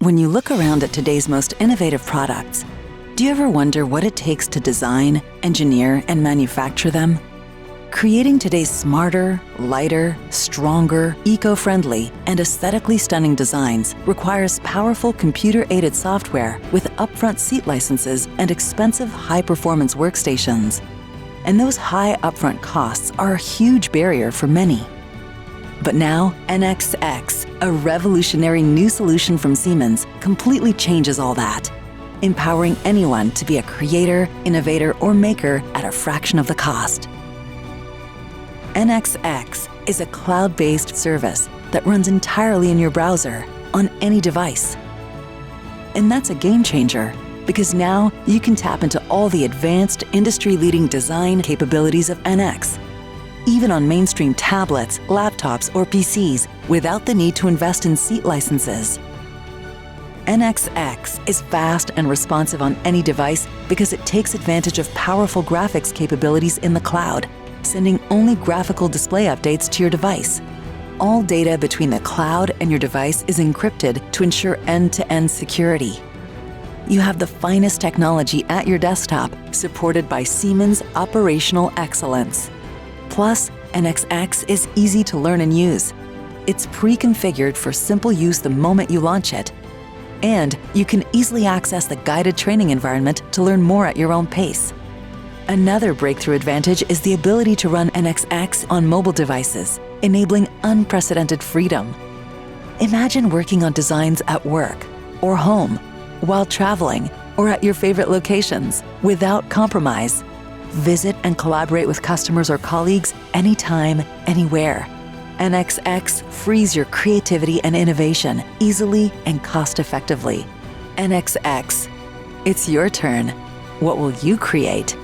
When you look around at today's most innovative products, do you ever wonder what it takes to design, engineer, and manufacture them? Creating today's smarter, lighter, stronger, eco-friendly, and aesthetically stunning designs requires powerful computer-aided software with upfront seat licenses and expensive high-performance workstations. And those high upfront costs are a huge barrier for many. But now, NX X, a revolutionary new solution from Siemens, completely changes all that, empowering anyone to be a creator, innovator, or maker at a fraction of the cost. NX X is a cloud-based service that runs entirely in your browser on any device. And that's a game changer, because now you can tap into all the advanced, industry-leading design capabilities of NX, even on mainstream tablets, laptops, or PCs, without the need to invest in seat licenses. NX X is fast and responsive on any device because it takes advantage of powerful graphics capabilities in the cloud, sending only graphical display updates to your device. All data between the cloud and your device is encrypted to ensure end-to-end security. You have the finest technology at your desktop, supported by Siemens operational excellence. Plus, NX X is easy to learn and use. It's pre-configured for simple use the moment you launch it. And you can easily access the guided training environment to learn more at your own pace. Another breakthrough advantage is the ability to run NX X on mobile devices, enabling unprecedented freedom. Imagine working on designs at work or home, while traveling, or at your favorite locations without compromise. Visit and collaborate with customers or colleagues anytime, anywhere. NX X frees your creativity and innovation easily and cost-effectively. NX X, it's your turn. What will you create?